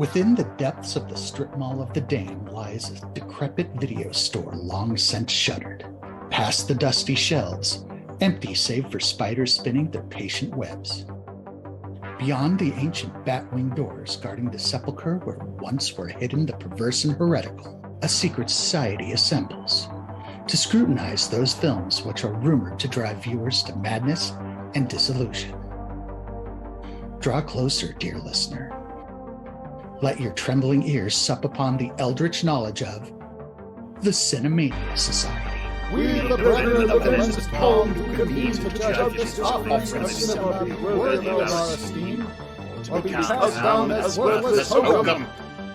Within the depths of the strip mall of the Dam lies a decrepit video store long since shuttered. Past the dusty shelves, empty save for spiders spinning their patient webs. Beyond the ancient batwing doors guarding the sepulchre where once were hidden the perverse and heretical, a secret society assembles to scrutinize those films which are rumored to drive viewers to madness and disillusion. Draw closer, dear listener. Let your trembling ears sup upon the eldritch knowledge of the Cinemania Society. We, the brethren of the Men's Palm, do convene to judge this offerings of cinema be worthy of our esteem, or be cast down as worthless hokum.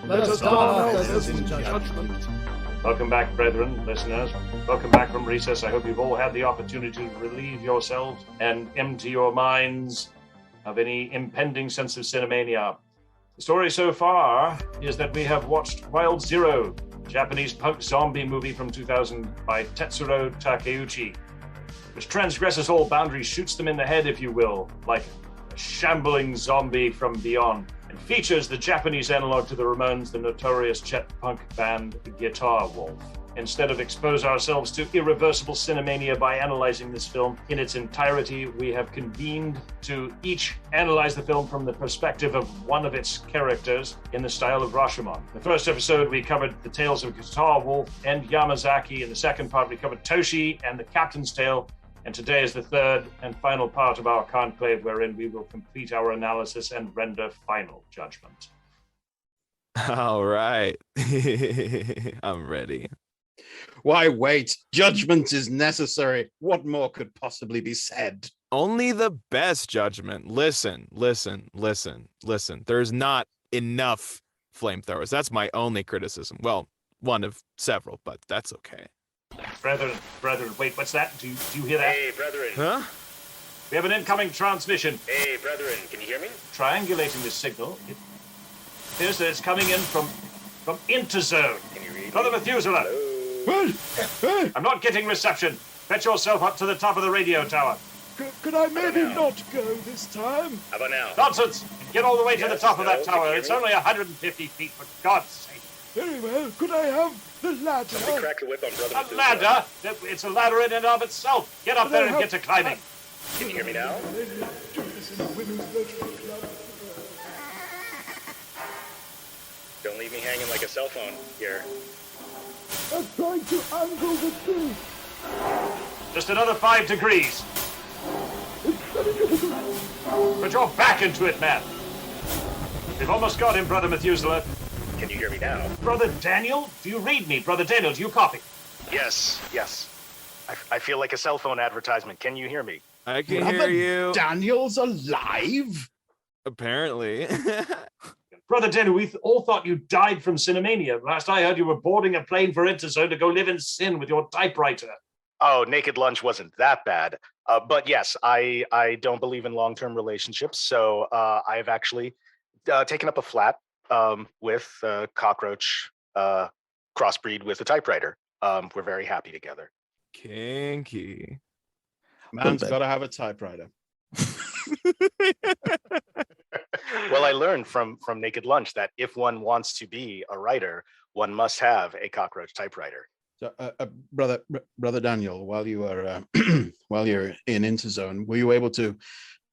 Let us down as in judgment. Welcome back, brethren, listeners. Welcome back from recess. I hope you've all had the opportunity to relieve yourselves and empty your minds of any impending sense of Cinemania. The story so far is that we have watched Wild Zero, Japanese punk zombie movie from 2000 by Tetsuro Takeuchi, which transgresses all boundaries, shoots them in the head, if you will, like a shambling zombie from beyond, and features the Japanese analog to the Ramones, the notorious Chet punk band Guitar Wolf. Instead of expose ourselves to irreversible cinemania by analyzing this film in its entirety, we have convened to each analyze the film from the perspective of one of its characters in the style of Rashomon. The first episode, we covered the tales of Guitar Wolf and Yamazaki. In the second part, we covered Toshi and the Captain's Tale. And today is the third and final part of our conclave, wherein we will complete our analysis and render final judgment. All right. I'm ready. Why wait? Judgment is necessary. What more could possibly be said? Only the best judgment. Listen. There's not enough flamethrowers. That's my only criticism. Well, one of several, but that's okay. Brethren, wait, what's that? Do you hear that? Hey, brethren. Huh? We have an incoming transmission. Hey, brethren, can you hear me? Triangulating the signal, it appears that it's coming in from Interzone. Can you read Brother me? Methuselah. Hello? I'm not getting reception. Fetch yourself up to the top of the radio tower. Could I maybe not go this time? How about now? Nonsense! Get all the way to the Yes, top of that hello, can tower. you hear It's me? only 150 feet, for God's sake. Very well. Could I have the ladder? Somebody crack the whip on Brother A Methuselah. ladder? It's a ladder in and of itself. Get up there and get to climbing. Can you hear me now? Don't leave me hanging like a cell phone here. I'm trying to angle the tree. Just another 5 degrees. Put your back into it, man. We've almost got him, Brother Methuselah. Can you hear me now? Brother Daniel, do you read me? Brother Daniel, do you copy? Yes. I feel like a cell phone advertisement. Can you hear me? I can Brother hear you. Daniel's alive? Apparently. Brother Daniel, we all thought you died from Cinemania. Last I heard, you were boarding a plane for Interzone to go live in sin with your typewriter. Oh, naked lunch wasn't that bad. But yes, I don't believe in long-term relationships. So I've actually taken up a flat with a cockroach crossbreed with a typewriter. We're very happy together. Kinky. Man's got to have a typewriter. Well, I learned from Naked Lunch that if one wants to be a writer, one must have a cockroach typewriter. So, brother Daniel, while you are while you're in Interzone, were you able to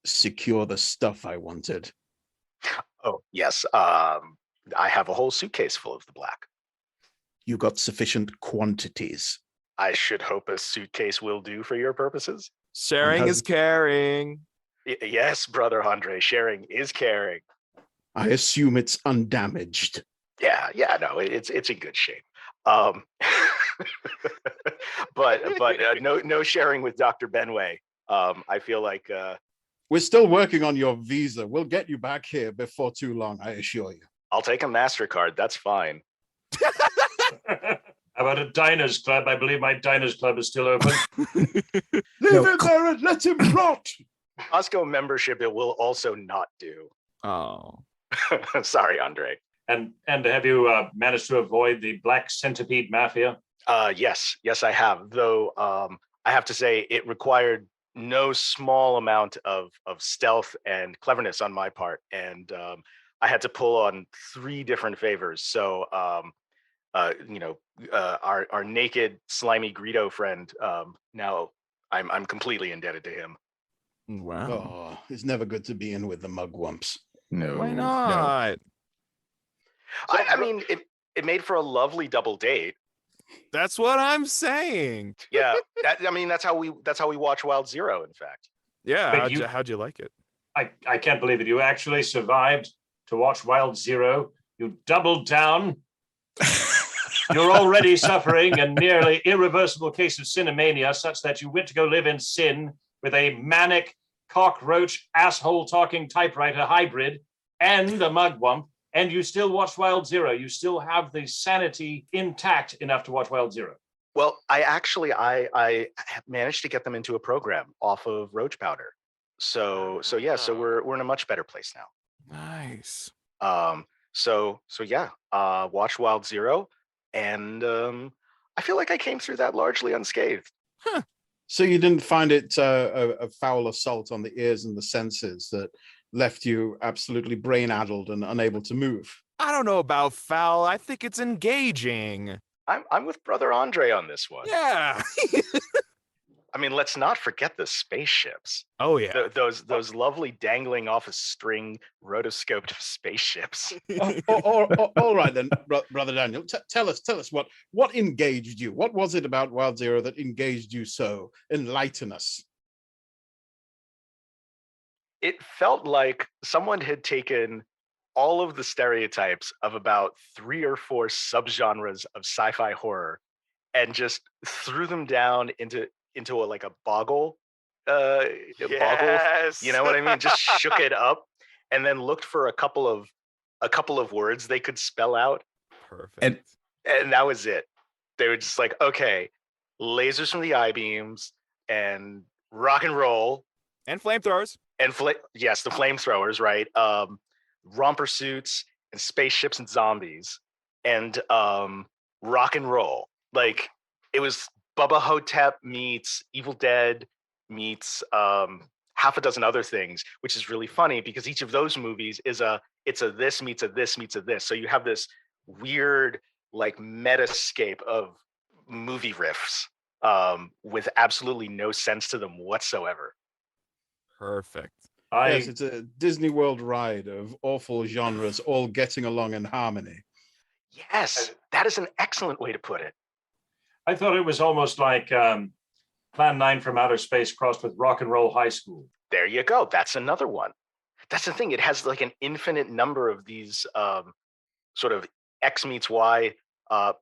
secure the stuff I wanted? Oh, yes. I have a whole suitcase full of the black. You got sufficient quantities. I should hope a suitcase will do for your purposes. Sharing is caring. Yes, Brother Andre, sharing is caring. I assume it's undamaged. Yeah, no, it's in good shape. But no sharing with Dr. Benway. I feel like We're still working on your visa. We'll get you back here before too long, I assure you. I'll take a MasterCard. That's fine. How about a diners club? I believe my diners club is still open. Leave him there and let him rot. Costco membership, it will also not do. Oh. Sorry, Andre. And have you managed to avoid the Black Centipede Mafia? Yes, I have. Though I have to say it required no small amount of stealth and cleverness on my part. And I had to pull on 3 different favors. So, our naked slimy Greedo friend. Now I'm completely indebted to him. Wow. Oh, it's never good to be in with the mugwumps. No. Why No. not? I mean, it made for a lovely double date. That's what I'm saying. Yeah, that's how we watch Wild Zero. In fact, Yeah. Wait, How'd you like it? I can't believe it. You actually survived to watch Wild Zero. You doubled down. You're already suffering a nearly irreversible case of cinemania, such that you went to go live in sin with a manic cockroach asshole talking typewriter hybrid and a mugwump, and you still watch Wild Zero. You still have the sanity intact enough to watch Wild Zero. well, I managed to get them into a program off of roach powder. So we're in a much better place now. Nice. Watch Wild Zero, and I feel like I came through that largely unscathed. So you didn't find it a foul assault on the ears and the senses that left you absolutely brain-addled and unable to move? I don't know about foul. I think it's engaging. I'm with Brother Andre on this one. Yeah. I mean, let's not forget the spaceships. Oh yeah. Those lovely dangling off a string rotoscoped spaceships. All right then, Brother Daniel, tell us what engaged you? What was it about Wild Zero that engaged you so? Enlighten us. It felt like someone had taken all of the stereotypes of about 3 or 4 subgenres of sci-fi horror and just threw them down into a boggle. Boggle, you know what I mean? Just shook it up and then looked for a couple of words they could spell out. Perfect. And that was it. They were just like, okay, lasers from the I-beams and rock and roll And flamethrowers. and yes, the flamethrowers, right? Romper suits and spaceships and zombies and rock and roll. Like, it was Bubba Hotep meets Evil Dead meets half a dozen other things, which is really funny because each of those movies is it's a this meets a this meets a this. So you have this weird like metascape of movie riffs with absolutely no sense to them whatsoever. Perfect. Yes, it's a Disney World ride of awful genres all getting along in harmony. Yes, that is an excellent way to put it. I thought it was almost like Plan 9 from Outer Space crossed with Rock and Roll High School. There you go. That's another one. That's the thing. It has like an infinite number of these sort of X meets Y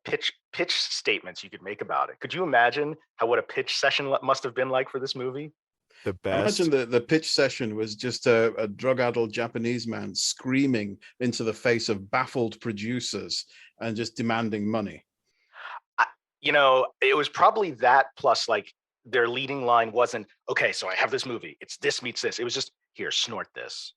pitch statements you could make about it. Could you imagine what a pitch session must have been like for this movie? The best. Imagine the pitch session was just a drug-addled Japanese man screaming into the face of baffled producers and just demanding money. It was probably that plus like their leading line wasn't, okay, so I have this movie. It's this meets this. It was just, here, snort this.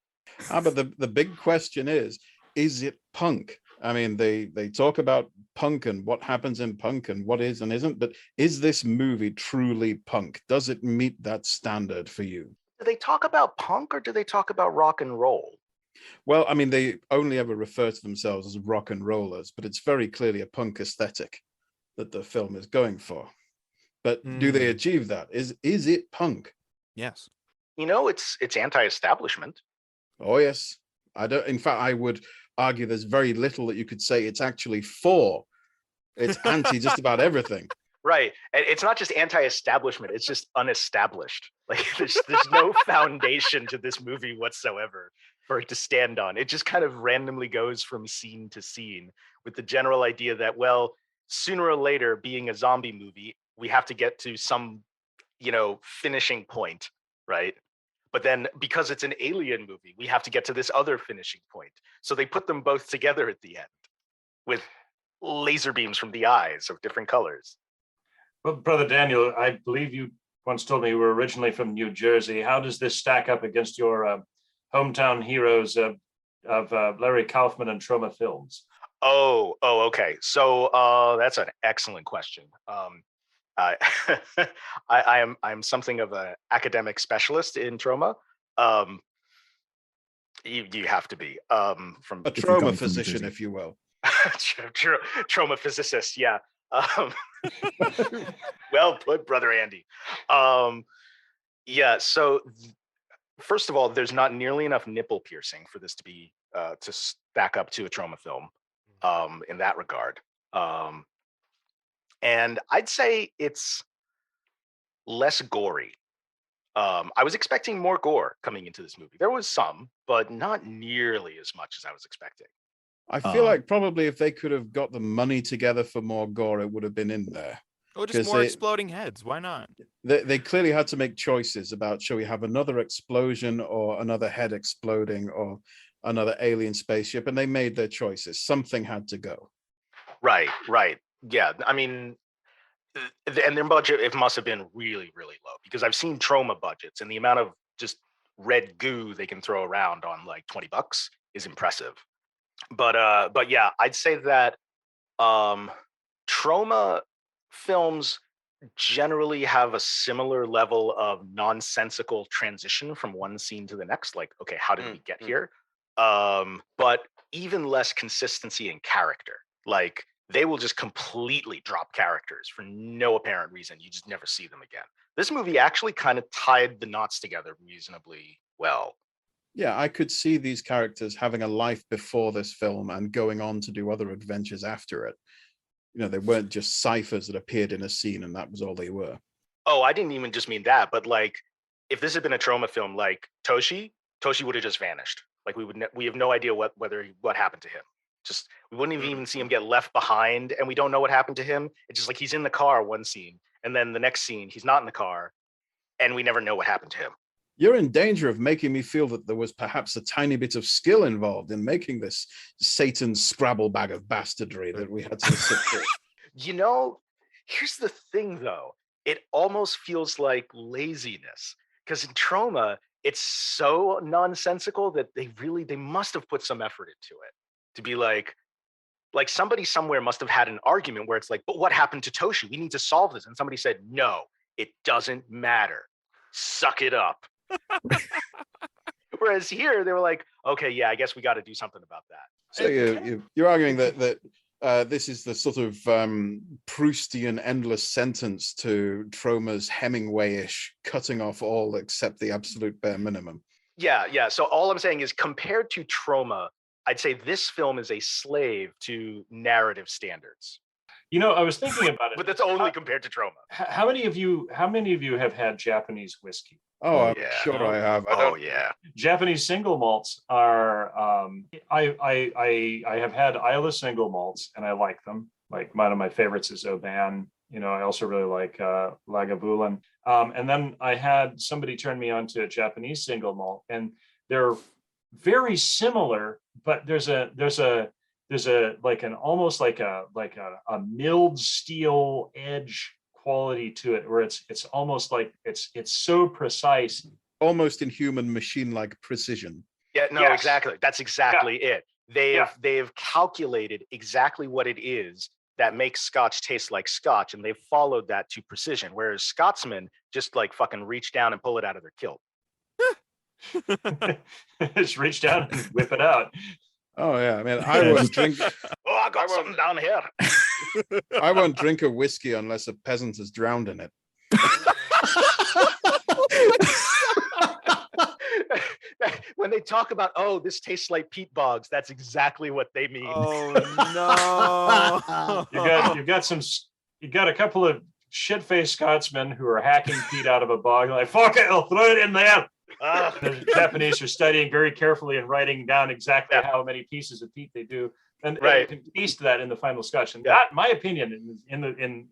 But the big question is it punk? I mean, they talk about punk and what happens in punk and what is and isn't, but is this movie truly punk? Does it meet that standard for you? Do they talk about punk or do they talk about rock and roll? Well, I mean, they only ever refer to themselves as rock and rollers, but it's very clearly a punk aesthetic that the film is going for. But do they achieve that? Is it punk? Yes. It's anti-establishment. Oh, yes. In fact, I would argue there's very little that you could say it's actually for. It's anti just about everything. Right. It's not just anti-establishment, it's just unestablished. Like there's no foundation to this movie whatsoever for it to stand on. It just kind of randomly goes from scene to scene with the general idea that, well, sooner or later, being a zombie movie, we have to get to some, finishing point, right? But then because it's an alien movie, we have to get to this other finishing point. So they put them both together at the end with laser beams from the eyes of different colors. Well, Brother Daniel, I believe you once told me you were originally from New Jersey. How does this stack up against your hometown heroes of Larry Kaufman and Troma films? Oh, okay. So that's an excellent question. I'm something of an academic specialist in Troma. You have to be from A trauma physician, if you will. Troma physicist. Yeah. Well put, brother Andy. Yeah. So first of all, there's not nearly enough nipple piercing for this to be to stack up to a Troma film in that regard. And I'd say it's less gory. I was expecting more gore coming into this movie. There was some, but not nearly as much as I was expecting. I feel like probably if they could have got the money together for more gore, it would have been in there. Or just more exploding heads. Why not? They clearly had to make choices about, shall we have another explosion or another head exploding or another alien spaceship? And they made their choices. Something had to go. Right. Yeah. I mean, and their budget, it must have been really, really low, because I've seen Troma budgets, and the amount of just red goo they can throw around on like $20 is impressive. But yeah, I'd say that Troma films generally have a similar level of nonsensical transition from one scene to the next. Like, okay, how did we get here? But even less consistency in character. Like, they will just completely drop characters for no apparent reason. You just never see them again. This movie actually kind of tied the knots together reasonably well. Yeah, I could see these characters having a life before this film and going on to do other adventures after it. You know, they weren't just ciphers that appeared in a scene and that was all they were. Oh, I didn't even just mean that, but like, if this had been a Troma film, like Toshi would have just vanished. Like, we have no idea what happened to him. Just, we wouldn't even see him get left behind, and we don't know what happened to him. It's just like he's in the car one scene, and then the next scene he's not in the car, and we never know what happened to him. You're in danger of making me feel that there was perhaps a tiny bit of skill involved in making this Satan's Scrabble bag of bastardry that we had to sit through. You know, here's the thing though. It almost feels like laziness, because in Troma, it's so nonsensical that they must have put some effort into it. To be like somebody somewhere must have had an argument where it's like, but what happened to Toshi? We need to solve this. And somebody said, no, it doesn't matter. Suck it up. Whereas here, they were like, okay, yeah, I guess we got to do something about that. So you're arguing that this is the sort of Proustian endless sentence to Troma's Hemingway-ish cutting off all except the absolute bare minimum. Yeah. So all I'm saying is, compared to Troma, I'd say this film is a slave to narrative standards. You know, I was thinking about it, but that's only compared to Troma. How many of you have had Japanese whiskey? Oh, I'm sure I have. Yeah. Japanese single malts are. I have had Isla single malts, and I like them. Like, one of my favorites is Oban. You know, I also really like Lagavulin. And then I had somebody turn me on to a Japanese single malt, and they're very similar, but there's a like an almost like a milled steel edge quality to it, where it's almost like it's so precise, almost inhuman machine-like precision. Yeah, no, yes. Exactly. That's exactly it. They've calculated exactly what it is that makes Scotch taste like Scotch, and they've followed that to precision. Whereas Scotsmen just like fucking reach down and pull it out of their kilt. Just reach down and whip it out. Oh yeah, I mean, I won't drink. Oh, I got something down here. I won't drink a whiskey unless a peasant is drowned in it. When they talk about, oh, this tastes like peat bogs, that's exactly what they mean. Oh no! you got a couple of shit-faced Scotsmen who are hacking peat out of a bog. Like, fuck it, I'll throw it in there. The Japanese are studying very carefully and writing down exactly how many pieces of peat they do, and you can taste that in the final Scotch. And that, my opinion, in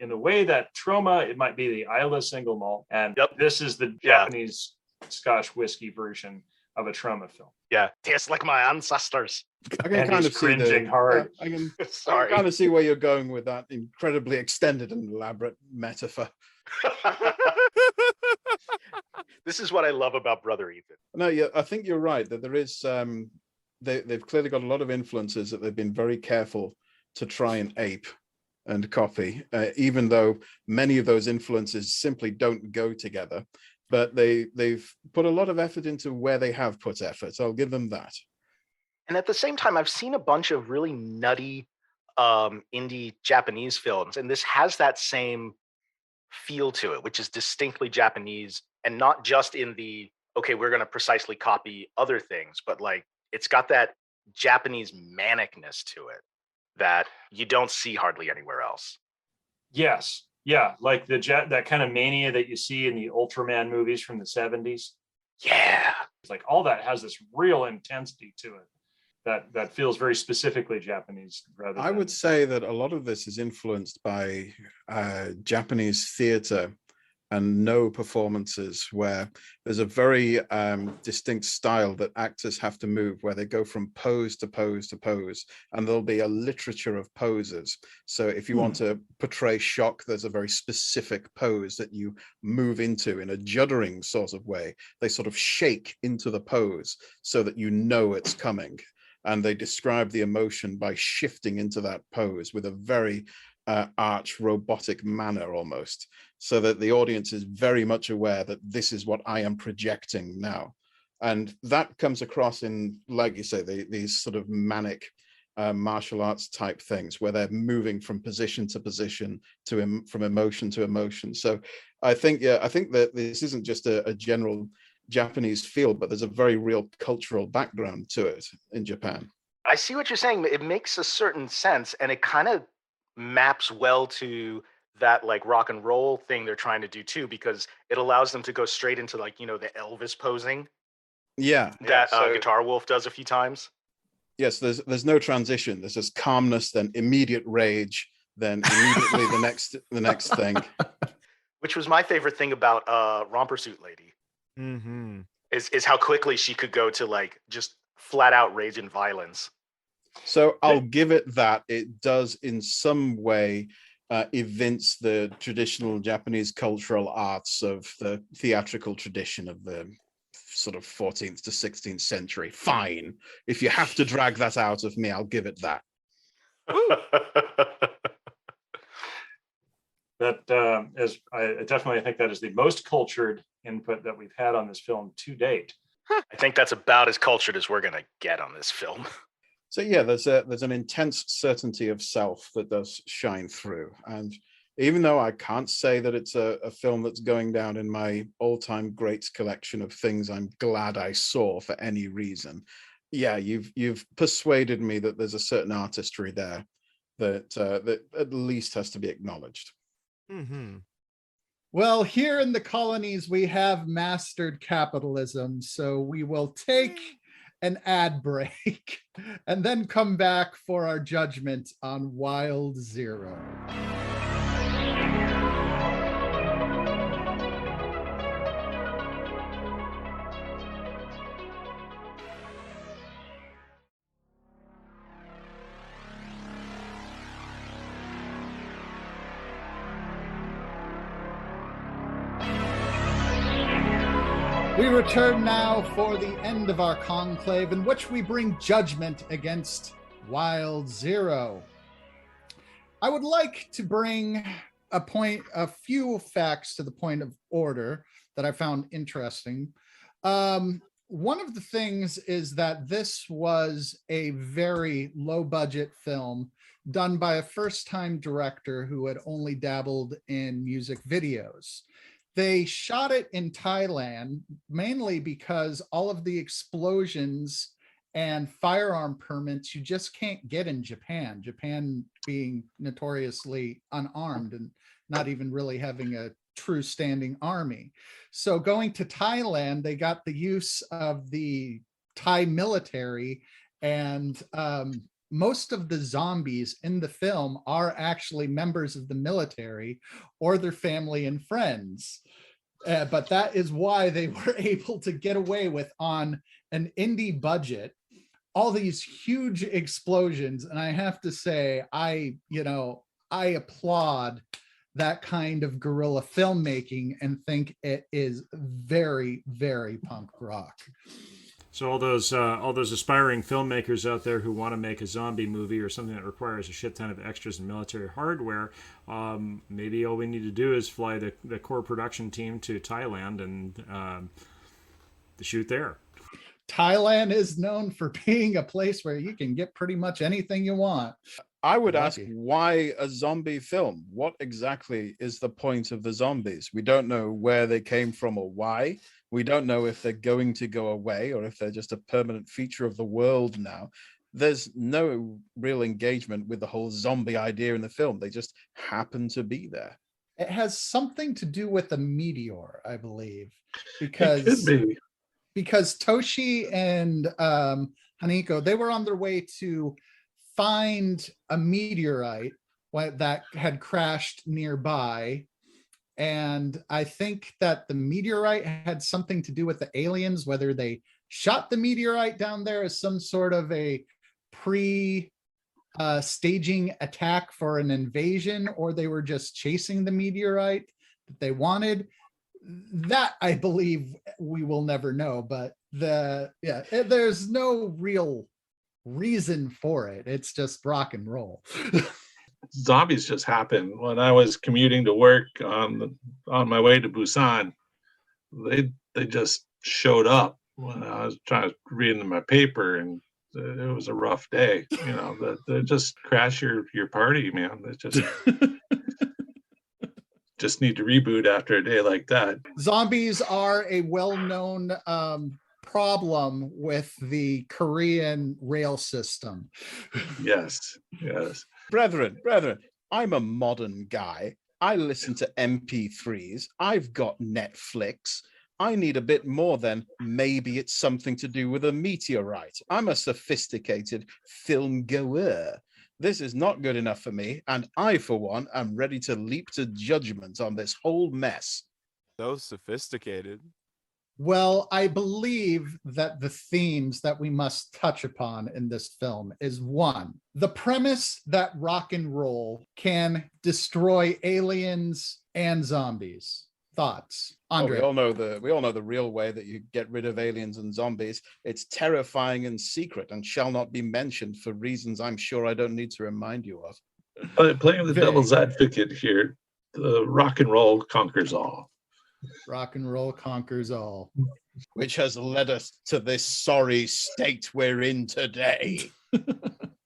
the way that Troma, it might be the Isla single malt, and this is the Japanese Scotch whiskey version of a Troma film. Yeah, tastes like my ancestors. I can kind of cringing hard. I can kind of see where you're going with that incredibly extended and elaborate metaphor. This is what I love about Brother Ethan. No, yeah, I think you're right that there is. They've clearly got a lot of influences that they've been very careful to try and ape and copy, even though many of those influences simply don't go together. but they've put a lot of effort into where they have put effort. I'll give them that. And at the same time, I've seen a bunch of really nutty indie Japanese films, and this has that same feel to it, which is distinctly Japanese, and not just in the, okay, we're going to precisely copy other things, but like it's got that Japanese manicness to it that you don't see hardly anywhere else. Yes. Yeah. Like that kind of mania that you see in the Ultraman movies from the 70s. Yeah. It's like all that has this real intensity to it that feels very specifically Japanese. I would say that a lot of this is influenced by Japanese theater and no performances, where there's a very distinct style that actors have to move, where they go from pose to pose to pose, and there'll be a literature of poses. So if you want to portray shock, there's a very specific pose that you move into in a juddering sort of way. They sort of shake into the pose so that you know it's coming. And they describe the emotion by shifting into that pose with a very arch robotic manner almost, so that the audience is very much aware that this is what I am projecting now. And that comes across in, like you say, these sort of manic martial arts type things, where they're moving from position to position, from emotion to emotion. So I think that this isn't just a general Japanese feel, but there's a very real cultural background to it in Japan. I see what you're saying. It makes a certain sense, and it kind of maps well to that like rock and roll thing they're trying to do too, because it allows them to go straight into like, you know, the Elvis posing. Yeah. That Guitar Wolf does a few times. Yes, there's no transition. There's just calmness, then immediate rage, then immediately the next thing. Which was my favorite thing about Romper Suit Lady. Mm-hmm. Is how quickly she could go to like just flat out rage and violence. So I'll give it that. It does in some way evince the traditional Japanese cultural arts of the theatrical tradition of the sort of 14th to 16th century. Fine. If you have to drag that out of me, I'll give it that. That is, I definitely think that is the most cultured input that we've had on this film to date. I think that's about as cultured as we're going to get on this film. So yeah, there's an intense certainty of self that does shine through. And even though I can't say that it's a film that's going down in my all-time greats collection of things I'm glad I saw for any reason, yeah, you've persuaded me that there's a certain artistry there that at least has to be acknowledged. Mm-hmm. Well, here in the colonies, we have mastered capitalism, so we will take an ad break and then come back for our judgment on Wild Zero. We return now for the end of our conclave, in which we bring judgment against Wild Zero. I would like to bring a few facts to the point of order that I found interesting. One of the things is that this was a very low budget film done by a first-time director who had only dabbled in music videos. They shot it in Thailand, mainly because all of the explosions and firearm permits you just can't get in Japan. Japan being notoriously unarmed and not even really having a true standing army. So going to Thailand, they got the use of the Thai military, and most of the zombies in the film are actually members of the military or their family and friends. But that is why they were able to get away with, on an indie budget, all these huge explosions. And I have to say, I applaud that kind of guerrilla filmmaking and think it is very, very punk rock. So all those aspiring filmmakers out there who want to make a zombie movie or something that requires a shit ton of extras and military hardware, maybe all we need to do is fly the core production team to Thailand and shoot there. Thailand is known for being a place where you can get pretty much anything you want. I would ask, why a zombie film? What exactly is the point of the zombies? We don't know where they came from or why. We don't know if they're going to go away or if they're just a permanent feature of the world now. There's no real engagement with the whole zombie idea in the film. They just happen to be there. It has something to do with a meteor, I believe, because It could be. because Toshi and Haniko, they were on their way to find a meteorite that had crashed nearby. And I think that the meteorite had something to do with the aliens, whether they shot the meteorite down there as some sort of a staging attack for an invasion, or they were just chasing the meteorite that they wanted. That I believe we will never know, but there's no real reason for it. It's just rock and roll. Zombies just happened when I was commuting to work on my way to Busan. They just showed up when I was trying to read in my paper, and it was a rough day. You know, they just crash your party, man. They just need to reboot after a day like that. Zombies are a well-known problem with the Korean rail system. Yes. Brethren, I'm a modern guy. I listen to MP3s. I've got Netflix. I need a bit more than maybe it's something to do with a meteorite. I'm a sophisticated film goer. This is not good enough for me, and I, for one, am ready to leap to judgment on this whole mess. So sophisticated. Well, I believe that the themes that we must touch upon in this film is one, the premise that rock and roll can destroy aliens and zombies. Thoughts, Andre? We all know the real way that you get rid of aliens and zombies. It's terrifying and secret and shall not be mentioned for reasons I'm sure I don't need to remind you of. Playing the devil's advocate here, the rock and roll conquers all. Rock and roll conquers all. Which has led us to this sorry state we're in today.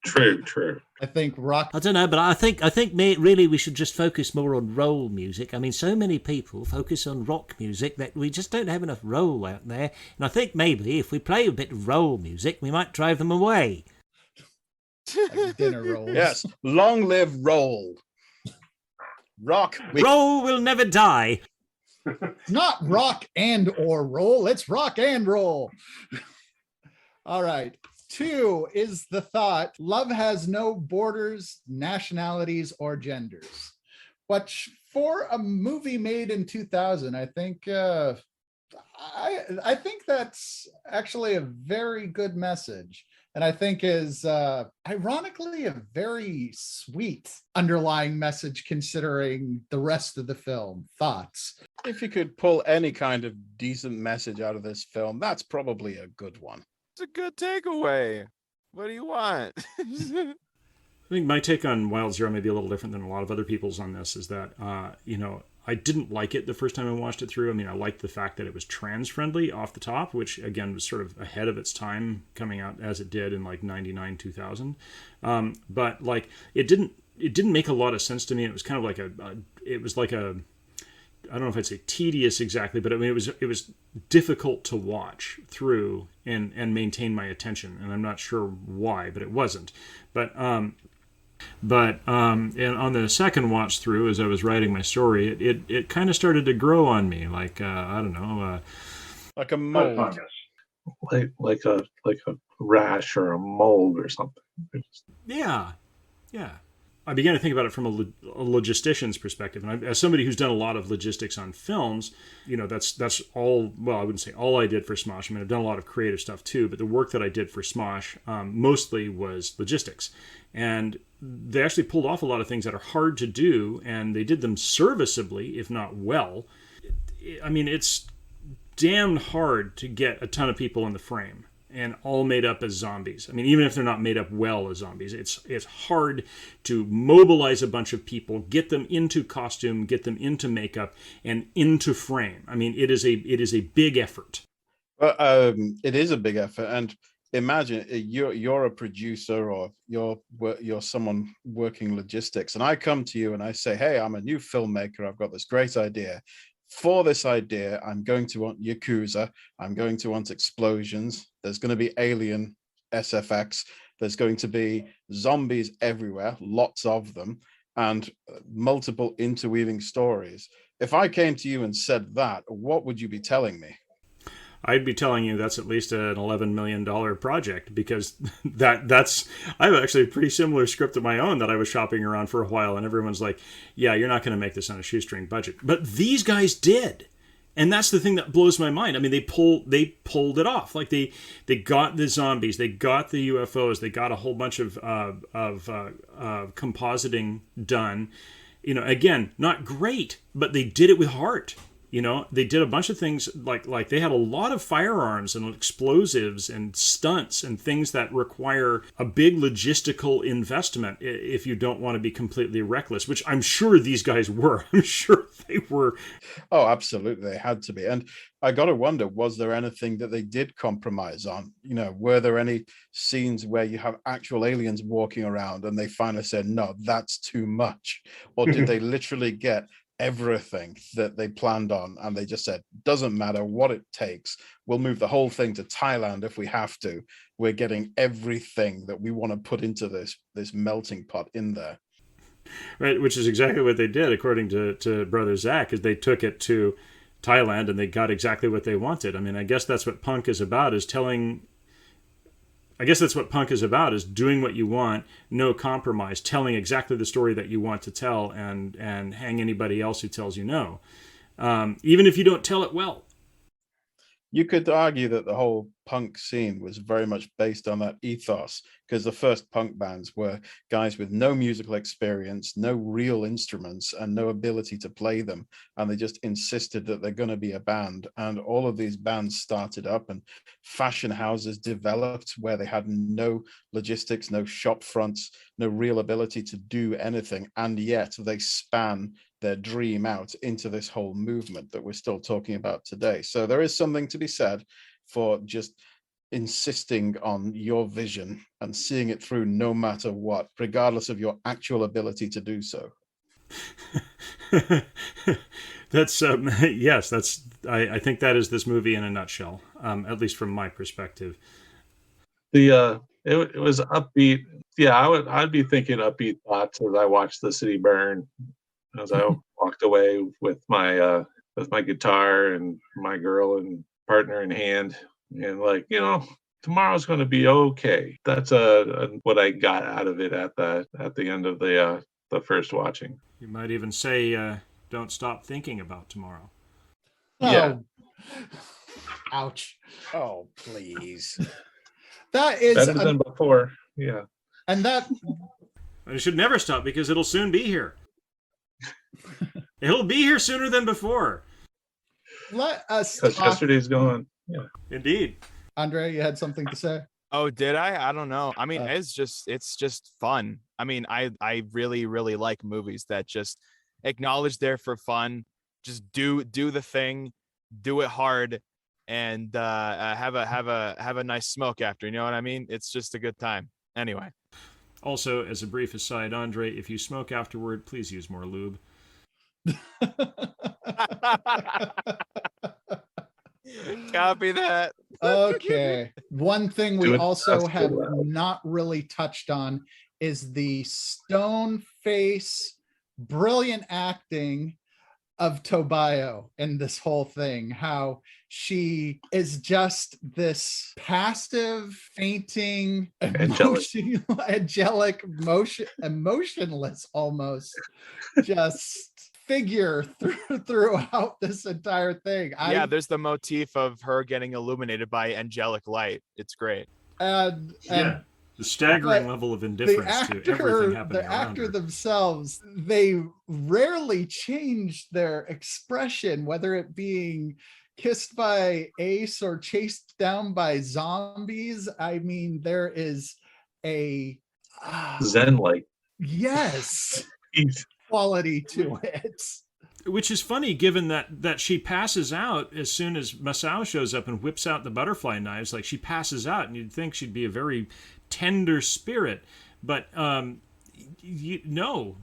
True. I think rock. I don't know, but I think really we should just focus more on roll music. I mean, so many people focus on rock music that we just don't have enough roll out there. And I think maybe if we play a bit of roll music, we might drive them away. Like dinner rolls. Yes, long live roll. Roll will never die. Not rock and or roll, it's rock and roll. All right. 2 is the thought, love has no borders, nationalities, or genders. Which for a movie made in 2000, I think I think that's actually a very good message. And I think is ironically a very sweet underlying message considering the rest of the film. Thoughts? If you could pull any kind of decent message out of this film, that's probably a good one. It's a good takeaway. What do you want? I think my take on Wild Zero may be a little different than a lot of other people's on this, is that, I didn't like it the first time I watched it through. I mean, I liked the fact that it was trans-friendly off the top, which, again, was sort of ahead of its time coming out as it did in, 99, 2000. But, it didn't make a lot of sense to me. It was kind of like I don't know if I'd say tedious exactly, but I mean, it was difficult to watch through and maintain my attention. And I'm not sure why, but it wasn't. But and on the second watch through, as I was writing my story, it kind of started to grow on me, like I don't know, like a mold, like a rash or a mold or something. Yeah. I began to think about it from a logistician's perspective, and as somebody who's done a lot of logistics on films, that's all. Well, I wouldn't say all I did for Smosh. I mean, I've done a lot of creative stuff too, but the work that I did for Smosh mostly was logistics, and they actually pulled off a lot of things that are hard to do, and they did them serviceably, if not well. I mean, it's damn hard to get a ton of people in the frame. and all made up as zombies. I mean, even if they're not made up well as zombies, it's hard to mobilize a bunch of people, get them into costume, get them into makeup, and into frame. I mean, it is a big effort. Well, it is a big effort, and imagine you're a producer or you're someone working logistics, and I come to you and I say, hey, I'm a new filmmaker. I've got this great idea. For this idea, I'm going to want Yakuza. I'm going to want explosions. There's going to be alien SFX. There's going to be zombies everywhere, lots of them, and multiple interweaving stories. If I came to you and said that, what would you be telling me? I'd be telling you that's at least an $11 million project, because that's I have actually a pretty similar script of my own that I was shopping around for a while, and everyone's like, yeah, you're not going to make this on a shoestring budget. But these guys did. And that's the thing that blows my mind. I mean, they pulled it off. Like they got the zombies, they got the UFOs, they got a whole bunch of compositing done. You know, again, not great, but they did it with heart. You know, they did a bunch of things like they had a lot of firearms and explosives and stunts and things that require a big logistical investment if you don't want to be completely reckless, which I'm sure these guys were. I'm sure they were. Oh, absolutely. They had to be. And I got to wonder, was there anything that they did compromise on? You know, were there any scenes where you have actual aliens walking around and they finally said, no, that's too much? Or did they literally get everything that they planned on and they just said, doesn't matter what it takes, we'll move the whole thing to Thailand if we have to, we're getting everything that we want to put into this melting pot in there? Right, which is exactly what they did, according to Brother Zach, is they took it to Thailand and they got exactly what they wanted. I mean, I guess that's what punk is about, is doing what you want, no compromise, telling exactly the story that you want to tell, and hang anybody else who tells you no, even if you don't tell it well. You could argue that the whole punk scene was very much based on that ethos, because the first punk bands were guys with no musical experience, no real instruments, and no ability to play them. And they just insisted that they're going to be a band. And all of these bands started up, and fashion houses developed where they had no logistics, no shop fronts, no real ability to do anything. And yet they span their dream out into this whole movement that we're still talking about today. So there is something to be said for just insisting on your vision and seeing it through no matter what, regardless of your actual ability to do so. That's yes, that's I think that is this movie in a nutshell, at least from my perspective. It was upbeat. Yeah, I'd be thinking upbeat thoughts as I watched the city burn, as I walked away with my guitar and my girl and partner in hand, and like, you know, tomorrow's going to be okay. That's what I got out of it at the end of the first watching. You might even say, don't stop thinking about tomorrow. Yeah. Ouch. Oh, please. That is better than before. Yeah. And that it should never stop, because it'll soon be here. It'll be here sooner than before. Let us Because yesterday's gone. Yeah. Indeed. Andre, you had something to say? Oh, did I? I don't know. I mean, it's just fun. I mean, I really, really like movies that just acknowledge they're for fun. Just do the thing, do it hard, and have a nice smoke after. You know what I mean? It's just a good time. Anyway. Also, as a brief aside, Andre, if you smoke afterward, please use more lube. Copy that. Okay. One thing we also have loud. not really touched on is the stone face, brilliant acting of Tobio in this whole thing. How she is just this passive, fainting, angelic, emotionless almost, just figure throughout this entire thing. There's the motif of her getting illuminated by angelic light. It's great. And the staggering level of indifference to everything happening the around actor her. themselves, they rarely change their expression, whether it being kissed by Ace or chased down by zombies. I mean, there is a Zen-like. yes Peace. quality to it. Which is funny, given that she passes out as soon as Masao shows up and whips out the butterfly knives. Like, she passes out, and you'd think she'd be a very tender spirit, but no,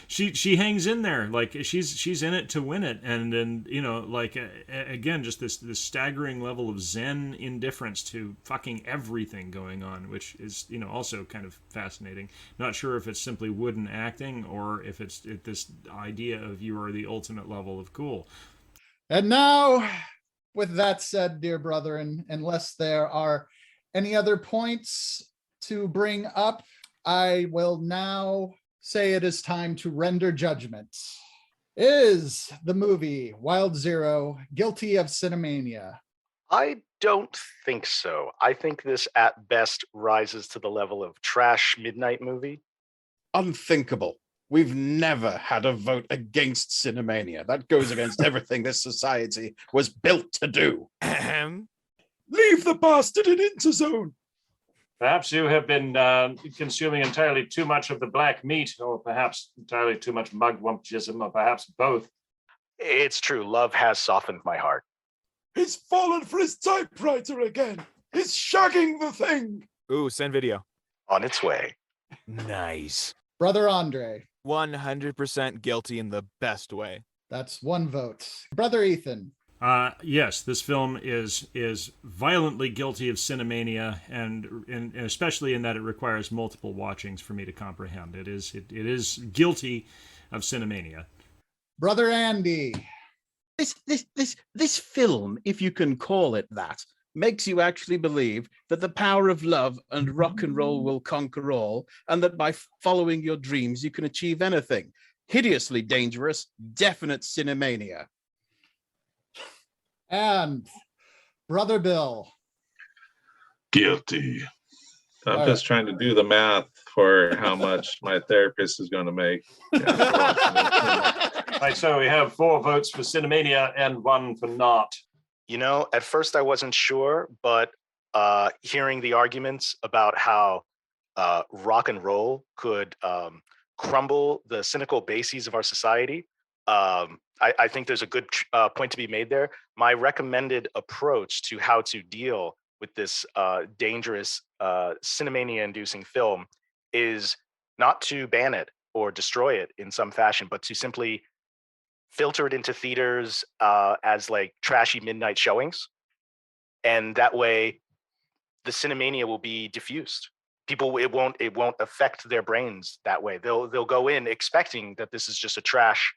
she hangs in there. Like, she's in it to win it, and then like again, just this staggering level of zen indifference to fucking everything going on, which is also kind of fascinating. Not sure if it's simply wooden acting or if it's this idea of you are the ultimate level of cool. And now, with that said, dear brethren, unless there are any other points to bring up, I will now say it is time to render judgment. Is the movie Wild Zero guilty of Cinemania? I don't think so. I think this at best rises to the level of trash midnight movie. Unthinkable. We've never had a vote against Cinemania. That goes against everything this society was built to do. Leave the bastard in Interzone. Perhaps you have been consuming entirely too much of the black meat, or perhaps entirely too much mugwumptism, or perhaps both. It's true. Love has softened my heart. He's fallen for his typewriter again. He's shagging the thing. Ooh, send video. On its way. Nice. Brother Andre. 100% guilty in the best way. That's one vote. Brother Ethan. Yes, this film is violently guilty of Cinemania, and especially in that it requires multiple watchings for me to comprehend. It is guilty of Cinemania. Brother Andy. This film, if you can call it that, makes you actually believe that the power of love and rock and roll will conquer all, and that by following your dreams you can achieve anything. Hideously dangerous, definite Cinemania. And Brother Bill. Guilty. I'm just trying to do the math for how much my therapist is going to make. Right, so we have 4 votes for Cinemania and 1 for not. At first I wasn't sure, but hearing the arguments about how rock and roll could crumble the cynical bases of our society, I think there's a good point to be made there. My recommended approach to how to deal with this dangerous Cinemania-inducing film is not to ban it or destroy it in some fashion, but to simply filter it into theaters as like trashy midnight showings. And that way the Cinemania will be diffused. People, it won't affect their brains that way. They'll go in expecting that this is just a trash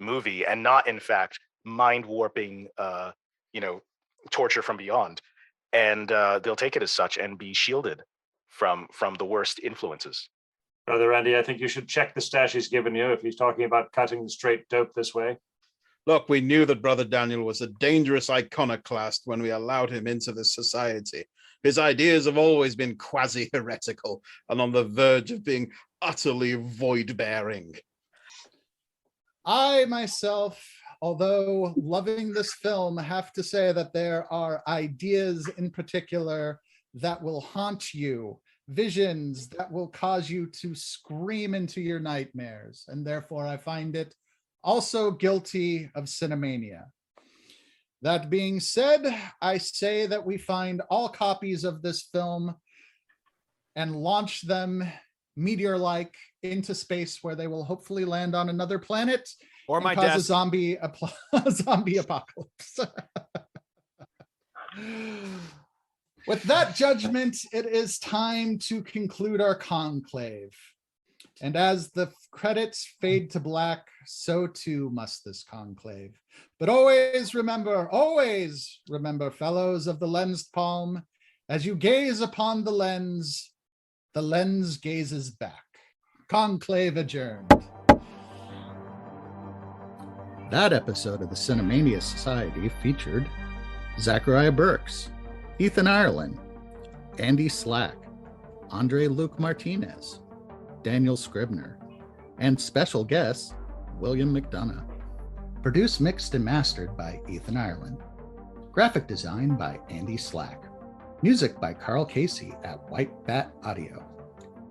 movie and not in fact mind warping torture from beyond, and they'll take it as such and be shielded from the worst influences. Brother Randy, I think you should check the stash he's given you if he's talking about cutting straight dope this way. Look, we knew that Brother Daniel was a dangerous iconoclast when we allowed him into this society. His ideas have always been quasi-heretical and on the verge of being utterly void-bearing. I myself, although loving this film, have to say that there are ideas in particular that will haunt you, visions that will cause you to scream into your nightmares, and therefore I find it also guilty of Cinemania. That being said, I say that we find all copies of this film and launch them meteor-like into space, where they will hopefully land on another planet or my cause desk. a zombie apocalypse. With that judgment, it is time to conclude our conclave. And as the credits fade to black, so too must this conclave. But always remember, fellows of the lensed palm, as you gaze upon the lens gazes back. Conclave adjourned. That episode of the Cinemania Society featured Zachariah Burks, Ethan Ireland, Andy Slack, Andre Luke Martinez, Daniel Scribner, and special guest, William McDonough. Produced, mixed, and mastered by Ethan Ireland. Graphic design by Andy Slack. Music by Carl Casey at White Bat Audio.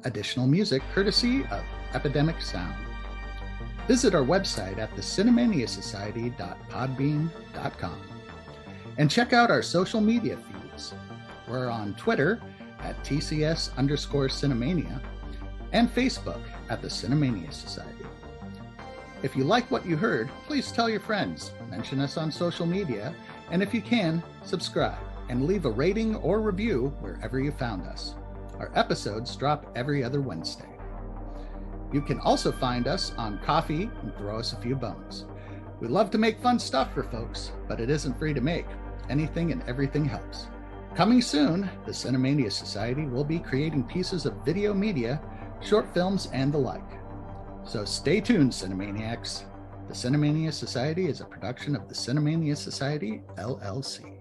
Additional music courtesy of Epidemic Sound. Visit our website at thecinemaniasociety.podbean.com and check out our social media feeds. We're on Twitter at TCS_Cinemania and Facebook at the Cinemania Society. If you like what you heard, please tell your friends, mention us on social media, and if you can, subscribe and leave a rating or review wherever you found us. Our episodes drop every other Wednesday. You can also find us on Ko-fi and throw us a few bones. We love to make fun stuff for folks, but it isn't free to make. Anything and everything helps. Coming soon, the Cinemania Society will be creating pieces of video media, short films, and the like. So stay tuned, Cinemaniacs. The Cinemania Society is a production of the Cinemania Society, LLC.